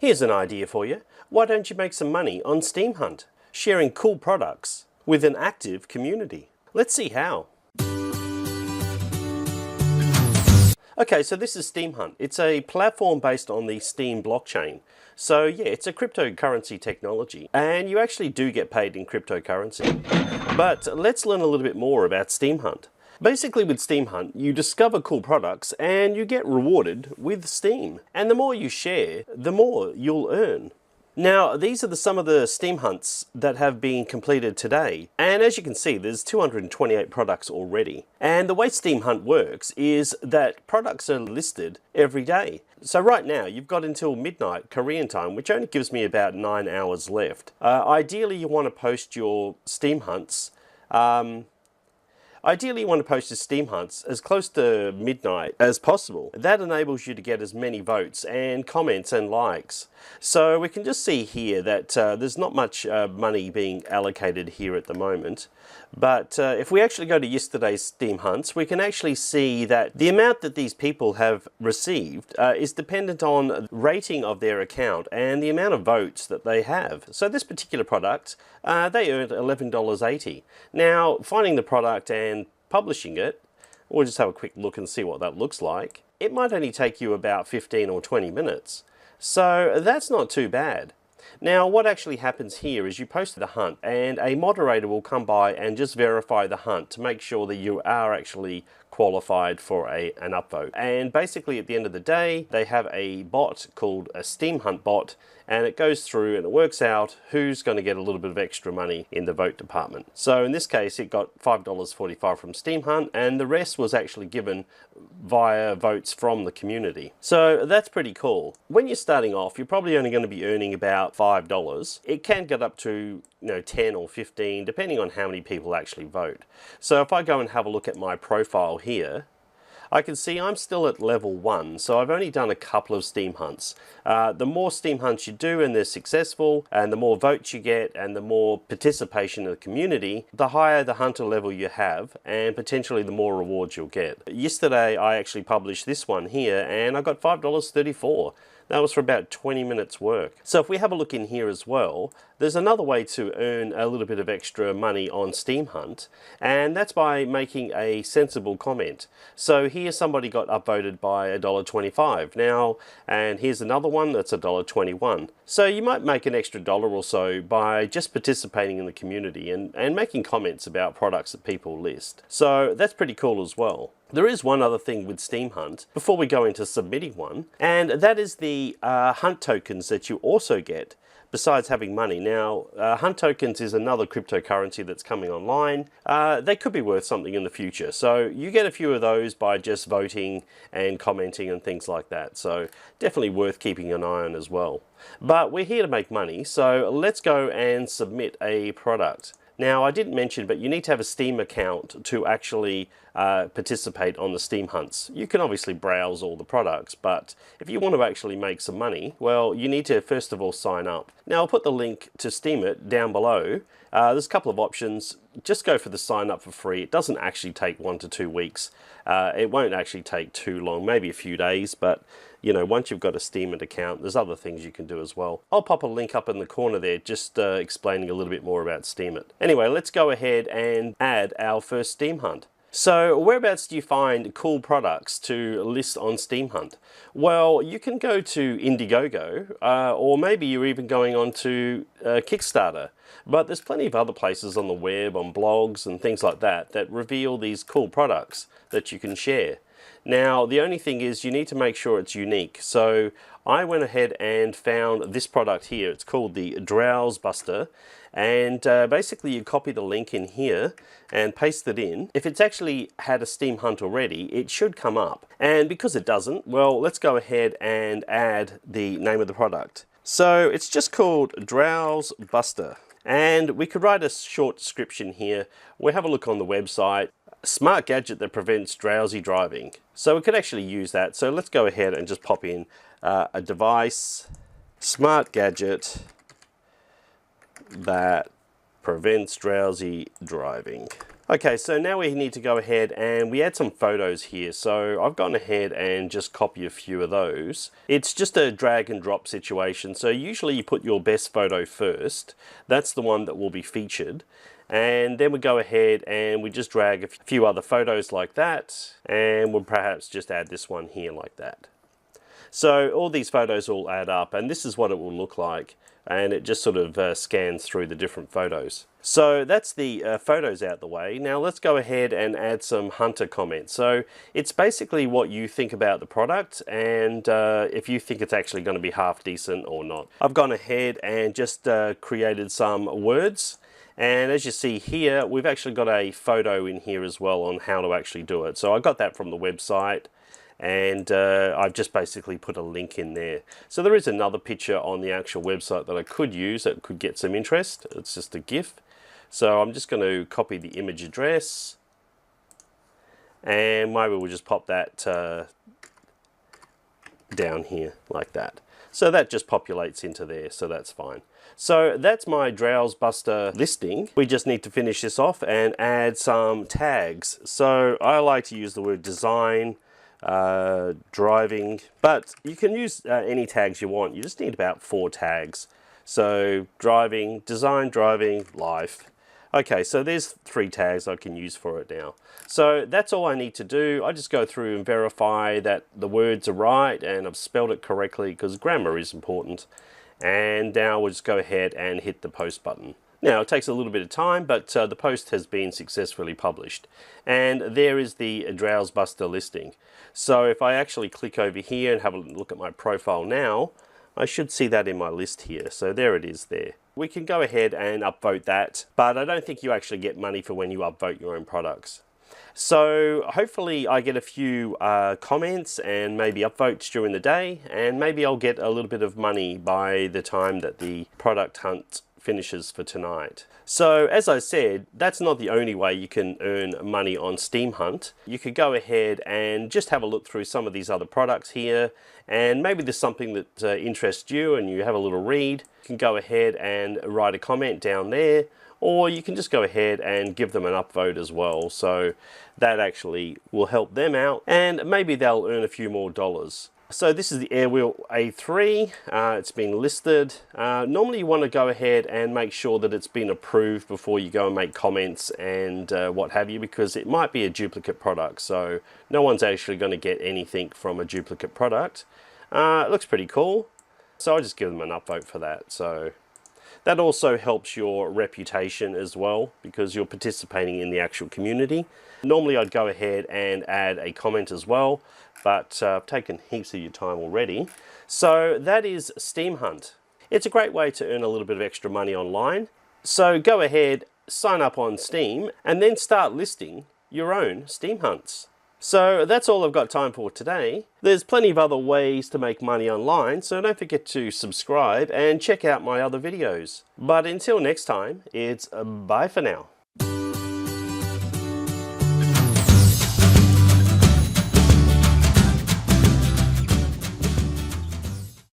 Here's an idea for you. Why don't you make some money on SteamHunt, sharing cool products with an active community? Let's see how. Okay, so this is SteemHunt. It's a platform based on the STEEM blockchain. So yeah, it's a cryptocurrency technology, and you actually do get paid in cryptocurrency. But let's learn a little bit more about SteemHunt. Basically with SteemHunt, you discover cool products and you get rewarded with Steam. And the more you share, the more you'll earn. Now, these are some of the SteamHunts that have been completed today. And as you can see, there's 228 products already. And the way SteamHunt works is that products are listed every day. So right now, you've got until midnight Korean time, which only gives me about 9 hours left. Ideally, you want to post your SteamHunts. Ideally, you want to post your SteamHunts as close to midnight as possible. That enables you to get as many votes and comments and likes. So we can just see here that there's not much money being allocated here at the moment. But if we actually go to yesterday's SteamHunts, we can actually see that the amount that these people have received is dependent on rating of their account and the amount of votes that they have. So this particular product, they earned $11.80. Now, finding the product and publishing it, we'll just have a quick look and see what that looks like. It might only take you about 15 or 20 minutes. So that's not too bad. Now what actually happens here is you post the hunt and a moderator will come by and just verify the hunt to make sure that you are actually qualified for an upvote. And basically at the end of the day, they have a bot called a SteamHunt bot, and it goes through and it works out who's going to get a little bit of extra money in the vote department. So in this case, it got $5.45 from SteamHunt, and the rest was actually given via votes from the community. So that's pretty cool. When you're starting off, you're probably only going to be earning about $5. It can get up to 10 or 15, depending on how many people actually vote. So if I go and have a look at my profile here, I can see I'm still at level 1, so I've only done a couple of Steam hunts. The more Steam hunts you do and they're successful, and the more votes you get and the more participation in the community, the higher the hunter level you have and potentially the more rewards you'll get. Yesterday I actually published this one here and I got $5.34. That was for about 20 minutes work. So if we have a look in here as well, there's another way to earn a little bit of extra money on SteamHunt, and that's by making a sensible comment. So here somebody got upvoted by $1.25 now, and here's another one that's $1.21. So you might make an extra $1 or so by just participating in the community and making comments about products that people list. So that's pretty cool as well. There is one other thing with SteamHunt before we go into submitting one, and that is the hunt tokens that you also get besides having money. Now, hunt tokens is another cryptocurrency that's coming online. They could be worth something in the future. So you get a few of those by just voting and commenting and things like that. So definitely worth keeping an eye on as well. But we're here to make money, so let's go and submit a product. Now, I didn't mention, but you need to have a Steam account to actually participate on the Steam hunts. You can obviously browse all the products, but if you want to actually make some money, well, you need to first of all sign up. Now, I'll put the link to Steam it down below. There's a couple of options. Just go for the sign up for free. It doesn't actually take 1 to 2 weeks. It won't actually take too long, maybe a few days, but once you've got a Steam account, there's other things you can do as well. I'll pop a link up in the corner there, just explaining a little bit more about Steam it. Anyway, let's go ahead and add our first Steam hunt. So whereabouts do you find cool products to list on SteamHunt? Well, you can go to Indiegogo, or maybe you're even going on to Kickstarter. But there's plenty of other places on the web, on blogs and things like that, that reveal these cool products that you can share. Now, the only thing is you need to make sure it's unique. So I went ahead and found this product here. It's called the Drowse Buster. And basically you copy the link in here and paste it in. If it's actually had a Steam hunt already, it should come up. And because it doesn't, well, let's go ahead and add the name of the product. So it's just called Drowse Buster. And we could write a short description here. We'll have a look on the website. Smart gadget that prevents drowsy driving. So we could actually use that. So let's go ahead and just pop in a device, smart gadget that prevents drowsy driving. Okay, so now we need to go ahead and we add some photos here. So I've gone ahead and just copy a few of those. It's just a drag and drop situation. So usually you put your best photo first. That's the one that will be featured. And then we go ahead and we just drag a few other photos like that. And we'll perhaps just add this one here like that. So all these photos all add up, and this is what it will look like. And it just sort of scans through the different photos. So that's the photos out the way. Now let's go ahead and add some hunter comments. So it's basically what you think about the product and if you think it's actually going to be half decent or not. I've gone ahead and just created some words. And as you see here, we've actually got a photo in here as well on how to actually do it. So I got that from the website. And I've just basically put a link in there. So there is another picture on the actual website that I could use that could get some interest. It's just a GIF. So I'm just going to copy the image address. And maybe we'll just pop that down here like that. So that just populates into there, so that's fine. So that's my Drowse Buster listing. We just need to finish this off and add some tags. So I like to use the word design, driving, but you can use any tags you want. You just need about 4 tags. So driving, design, driving, life. Okay, so there's 3 tags I can use for it now. So that's all I need to do. I just go through and verify that the words are right and I've spelled it correctly, because grammar is important. And now we'll just go ahead and hit the post button. Now it takes a little bit of time, but the post has been successfully published. And there is the Drowse Buster listing. So if I actually click over here and have a look at my profile now, I should see that in my list here. So there it is there. We can go ahead and upvote that, but I don't think you actually get money for when you upvote your own products. So hopefully I get a few comments and maybe upvotes during the day, and maybe I'll get a little bit of money by the time that the product hunt finishes for tonight. So as I said, that's not the only way you can earn money on SteamHunt. You could go ahead and just have a look through some of these other products here, and maybe there's something that interests you and you have a little read. You can go ahead and write a comment down there, or you can just go ahead and give them an upvote as well. So that actually will help them out, and maybe they'll earn a few more dollars. So this is the Airwheel A3, it's been listed. Normally you want to go ahead and make sure that it's been approved before you go and make comments and what have you, because it might be a duplicate product, so no one's actually going to get anything from a duplicate product. It looks pretty cool, so I'll just give them an upvote for that. So that also helps your reputation as well, because you're participating in the actual community. Normally I'd go ahead and add a comment as well, but I've taken heaps of your time already. So that is SteamHunt. It's a great way to earn a little bit of extra money online. So go ahead, sign up on Steam, and then start listing your own SteamHunts. So that's all I've got time for today. There's plenty of other ways to make money online, so don't forget to subscribe and check out my other videos. But until next time, it's bye for now.